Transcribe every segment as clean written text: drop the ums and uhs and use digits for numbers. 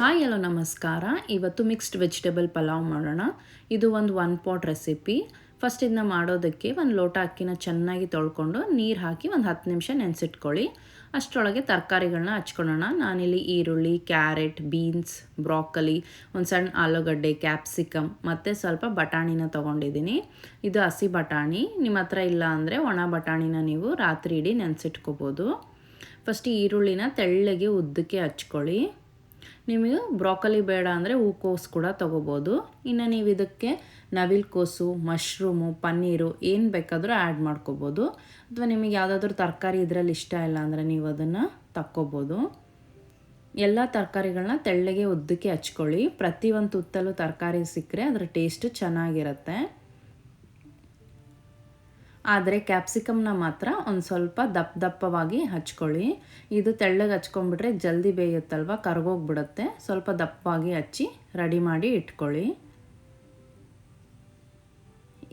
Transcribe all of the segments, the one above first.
Hi hello ನಮಸ್ಕಾರ. ಇವತ್ತು mixed vegetable pulao ಮಾಡೋಣ. ಇದು ಒಂದು 1 ಪಾಟ್ ರೆಸಿಪಿ. ಫಸ್ಟ್ ಇದನ್ನ ಮಾಡೋದಕ್ಕೆ ಒಂದು ಲೋಟ ಅಕ್ಕಿನ ಚೆನ್ನಾಗಿ ತೊಳ್ಕೊಂಡು ನೀರು ಹಾಕಿ ಒಂದು 10 ನಿಮಿಷ ನೆನೆಸಿಟ್ಕೊಳ್ಳಿ. ಅಷ್ಟರೊಳಗೆ ತರಕಾರಿಗಳನ್ನ ಹಚ್ಕೊಳ್ಳೋಣ. ನಾನಿಲ್ಲಿ ಈರುಳ್ಳಿ, ಕ್ಯಾರೆಟ್, ಬೀನ್ಸ್, ಬ್ರಾಕಲಿ, ಒಂದು ಸಣ್ಣ ಆಲೂಗಡ್ಡೆ, ಕ್ಯಾಪ್ಸಿಕಮ್ ಮತ್ತು ಸ್ವಲ್ಪ ಬಟಾಣಿನ ತೊಗೊಂಡಿದ್ದೀನಿ. ಇದು ಹಸಿ ಬಟಾಣಿ. ನಿಮ್ಮ ಹತ್ರ ಇಲ್ಲ ಅಂದರೆ ಒಣ ಬಟಾಣಿನ ನೀವು ರಾತ್ರಿ ಇಡೀ ನೆನೆಸಿಟ್ಕೋಬೋದು. ಫಸ್ಟ್ ಈರುಳ್ಳಿನ ತೆಳ್ಳಗೆ ಉದ್ದಕ್ಕೆ ಹಚ್ಕೊಳ್ಳಿ. ನಿಮಗೆ ಬ್ರಾಕಲಿ ಬೇಡ ಅಂದರೆ ಹೂಕೋಸು ಕೂಡ ತೊಗೋಬೋದು. ಇನ್ನು ನೀವು ಇದಕ್ಕೆ ನವಿಲುಕೋಸು, ಮಶ್ರೂಮು, ಪನ್ನೀರು ಏನು ಬೇಕಾದರೂ ಆ್ಯಡ್ ಮಾಡ್ಕೋಬೋದು. ಅಥವಾ ನಿಮಗೆ ಯಾವುದಾದ್ರೂ ತರಕಾರಿ ಇದರಲ್ಲಿ ಇಷ್ಟ ಇಲ್ಲ ಅಂದರೆ ನೀವು ಅದನ್ನು ತಕ್ಕೋಬೋದು. ಎಲ್ಲ ತರಕಾರಿಗಳನ್ನ ತೆಳ್ಳಗೆ ಉದ್ದಕ್ಕೆ ಹಚ್ಕೊಳ್ಳಿ. ಪ್ರತಿಯೊಂದು ತುತ್ತಲು ತರಕಾರಿ ಸಿಕ್ಕರೆ ಅದರ ಟೇಸ್ಟು ಚೆನ್ನಾಗಿರುತ್ತೆ. ಆದರೆ ಕ್ಯಾಪ್ಸಿಕಮ್ನ ಮಾತ್ರ ಒಂದು ಸ್ವಲ್ಪ ದಪ್ಪವಾಗಿ ಹಚ್ಕೊಳ್ಳಿ. ಇದು ತೆಳ್ಳಗೆ ಹಚ್ಕೊಂಡ್ಬಿಟ್ರೆ ಜಲ್ದಿ ಬೇಯುತ್ತಲ್ವ, ಕರ್ಗೋಗ್ಬಿಡುತ್ತೆ. ಸ್ವಲ್ಪ ದಪ್ಪವಾಗಿ ಹಚ್ಚಿ ರೆಡಿ ಮಾಡಿ ಇಟ್ಕೊಳ್ಳಿ.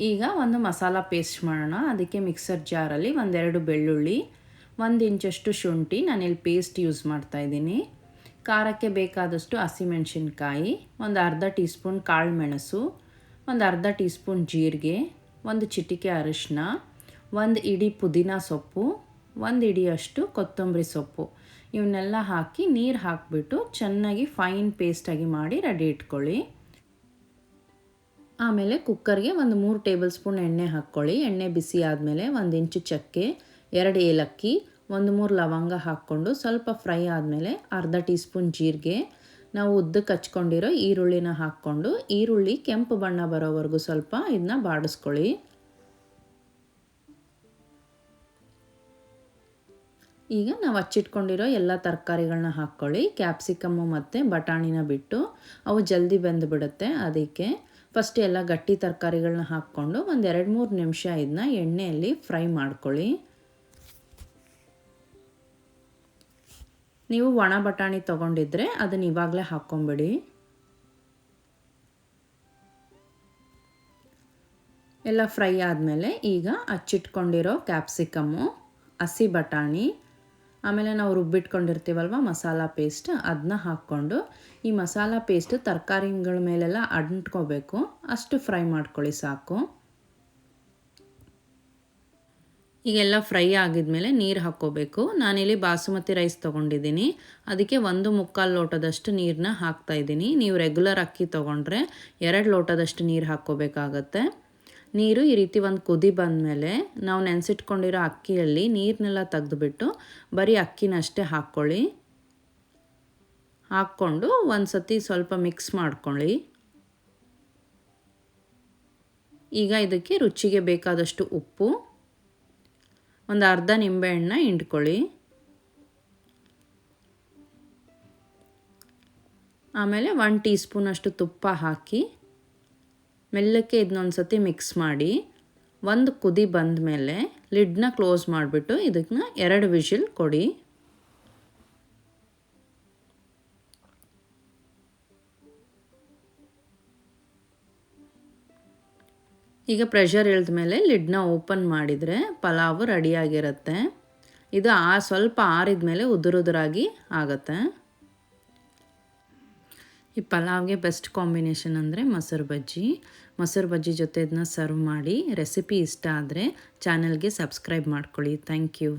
ಈಗ ಒಂದು ಮಸಾಲ ಪೇಸ್ಟ್ ಮಾಡೋಣ. ಅದಕ್ಕೆ ಮಿಕ್ಸರ್ ಜಾರಲ್ಲಿ 1-2 ಬೆಳ್ಳುಳ್ಳಿ, 1 ಇಂಚಷ್ಟು ಶುಂಠಿ ನಾನಿಲ್ಲಿ ಪೇಸ್ಟ್ ಯೂಸ್ ಮಾಡ್ತಾಯಿದ್ದೀನಿ. ಖಾರಕ್ಕೆ ಬೇಕಾದಷ್ಟು ಹಸಿಮೆಣಸಿನ್ಕಾಯಿ, ಒಂದು ಅರ್ಧ ಟೀ ಸ್ಪೂನ್ ಕಾಳು ಮೆಣಸು, ಒಂದು ಅರ್ಧ ಟೀ ಸ್ಪೂನ್ ಜೀರಿಗೆ, 1 ಚಿಟಿಕೆ ಅರಿಶಿನ, 1 ಇಡಿ ಪುದೀನ ಸೊಪ್ಪು, 1 ಇಡಿಯಷ್ಟು ಕೊತ್ತಂಬರಿ ಸೊಪ್ಪು, ಇವನ್ನೆಲ್ಲ ಹಾಕಿ ನೀರು ಹಾಕಿಬಿಟ್ಟು ಚೆನ್ನಾಗಿ ಫೈನ್ ಪೇಸ್ಟಾಗಿ ಮಾಡಿ ರೆಡಿ ಇಟ್ಕೊಳ್ಳಿ. ಆಮೇಲೆ ಕುಕ್ಕರ್ಗೆ ಒಂದು 3 ಟೇಬಲ್ ಸ್ಪೂನ್ ಎಣ್ಣೆ ಹಾಕ್ಕೊಳ್ಳಿ. ಎಣ್ಣೆ ಬಿಸಿ ಆದಮೇಲೆ 1 ಇಂಚು ಚಕ್ಕೆ, 2 ಏಲಕ್ಕಿ, 1-3 ಲವಂಗ ಹಾಕ್ಕೊಂಡು ಸ್ವಲ್ಪ ಫ್ರೈ ಆದಮೇಲೆ ಅರ್ಧ ಟೀ ಸ್ಪೂನ್ ಜೀರಿಗೆ, ನಾವು ಉದ್ದಕ್ಕೆ ಹಚ್ಕೊಂಡಿರೋ ಈರುಳ್ಳಿನ ಹಾಕ್ಕೊಂಡು ಈರುಳ್ಳಿ ಕೆಂಪು ಬಣ್ಣ ಬರೋವರೆಗೂ ಸ್ವಲ್ಪ ಇದನ್ನ ಬಾಡಿಸ್ಕೊಳ್ಳಿ. ಈಗ ನಾವು ಹಚ್ಚಿಟ್ಕೊಂಡಿರೋ ಎಲ್ಲ ತರಕಾರಿಗಳನ್ನ ಹಾಕ್ಕೊಳ್ಳಿ. ಕ್ಯಾಪ್ಸಿಕಮ್ಮು ಮತ್ತು ಬಟಾಣಿನ ಬಿಟ್ಟು ಅವು ಜಲ್ದಿ ಬೆಂದುಬಿಡುತ್ತೆ. ಅದಕ್ಕೆ ಫಸ್ಟ್ ಎಲ್ಲ ಗಟ್ಟಿ ತರಕಾರಿಗಳನ್ನ ಹಾಕ್ಕೊಂಡು ಒಂದು 2-3 ನಿಮಿಷ ಇದನ್ನ ಎಣ್ಣೆಯಲ್ಲಿ ಫ್ರೈ ಮಾಡ್ಕೊಳ್ಳಿ. ನೀವು ಒಣ ಬಟಾಣಿ ತೊಗೊಂಡಿದ್ರೆ ಅದನ್ನು ಇವಾಗಲೇ ಹಾಕ್ಕೊಂಬಿಡಿ. ಎಲ್ಲ ಫ್ರೈ ಆದಮೇಲೆ ಈಗ ಹಚ್ಚಿಟ್ಕೊಂಡಿರೋ ಕ್ಯಾಪ್ಸಿಕಮ್ಮು, ಹಸಿ ಬಟಾಣಿ, ಆಮೇಲೆ ನಾವು ರುಬ್ಬಿಟ್ಕೊಂಡಿರ್ತೀವಲ್ವ ಮಸಾಲ ಪೇಸ್ಟ್, ಅದನ್ನ ಹಾಕ್ಕೊಂಡು ಈ ಮಸಾಲ ಪೇಸ್ಟ್ ತರಕಾರಿಗಳ ಮೇಲೆಲ್ಲ ಅಂಟ್ಕೋಬೇಕು, ಅಷ್ಟು ಫ್ರೈ ಮಾಡ್ಕೊಳ್ಳಿ ಸಾಕು. ಈಗೆಲ್ಲ ಫ್ರೈ ಆಗಿದ್ಮೇಲೆ ನೀರು ಹಾಕ್ಕೋಬೇಕು. ನಾನಿಲ್ಲಿ ಬಾಸುಮತಿ ರೈಸ್ ತೊಗೊಂಡಿದ್ದೀನಿ. ಅದಕ್ಕೆ 1-1/4 ಲೋಟದಷ್ಟು ನೀರನ್ನ ಹಾಕ್ತಾಯಿದ್ದೀನಿ. ನೀವು ರೆಗ್ಯುಲರ್ ಅಕ್ಕಿ ತೊಗೊಂಡ್ರೆ 2 ಲೋಟದಷ್ಟು ನೀರು ಹಾಕ್ಕೋಬೇಕಾಗತ್ತೆ. ನೀರು ಈ ರೀತಿ ಒಂದು ಕುದಿ ಬಂದಮೇಲೆ ನಾವು ನೆನೆಸಿಟ್ಕೊಂಡಿರೋ ಅಕ್ಕಿಯಲ್ಲಿ ನೀರನ್ನೆಲ್ಲ ತೆಗೆದುಬಿಟ್ಟು ಬರೀ ಅಕ್ಕಿನಷ್ಟೇ ಹಾಕ್ಕೊಳ್ಳಿ. ಹಾಕ್ಕೊಂಡು ಒಂದು ಸತಿ ಸ್ವಲ್ಪ ಮಿಕ್ಸ್ ಮಾಡ್ಕೊಳ್ಳಿ. ಈಗ ಇದಕ್ಕೆ ರುಚಿಗೆ ಬೇಕಾದಷ್ಟು ಉಪ್ಪು, ಒಂದು ಅರ್ಧ ನಿಂಬೆಹಣ್ಣು ಹಿಂಡ್ಕೊಳ್ಳಿ. ಆಮೇಲೆ 1 ಟೀ ಸ್ಪೂನಷ್ಟು ತುಪ್ಪ ಹಾಕಿ ಮೆಲ್ಲಕ್ಕೆ ಇದನ್ನೊಂದು ಸತಿ ಮಿಕ್ಸ್ ಮಾಡಿ ಒಂದು ಕುದಿ ಬಂದ ಮೇಲೆ ಲಿಡ್ನ ಕ್ಲೋಸ್ ಮಾಡಿಬಿಟ್ಟು ಇದಕ್ಕೆ 2 ವಿಷಿಲ್ ಕೊಡಿ. ಈಗ ಪ್ರೆಷರ್ ಇಳಿದ ಮೇಲೆ ಲಿಡ್ನ ಓಪನ್ ಮಾಡಿದರೆ ಪಲಾವು ರೆಡಿಯಾಗಿರುತ್ತೆ. ಇದು ಸ್ವಲ್ಪ ಆರಿದ ಮೇಲೆ ಉದುರಾಗಿ ಆಗುತ್ತೆ. ಈ ಪಲಾವ್ಗೆ ಬೆಸ್ಟ್ ಕಾಂಬಿನೇಷನ್ ಅಂದರೆ ಮೊಸರು ಬಜ್ಜಿ ಜೊತೆ ಇದನ್ನ ಸರ್ವ್ ಮಾಡಿ. ರೆಸಿಪಿ ಇಷ್ಟ ಆದರೆ ಚಾನಲ್ಗೆ ಸಬ್ಸ್ಕ್ರೈಬ್ ಮಾಡ್ಕೊಳ್ಳಿ. Thank you.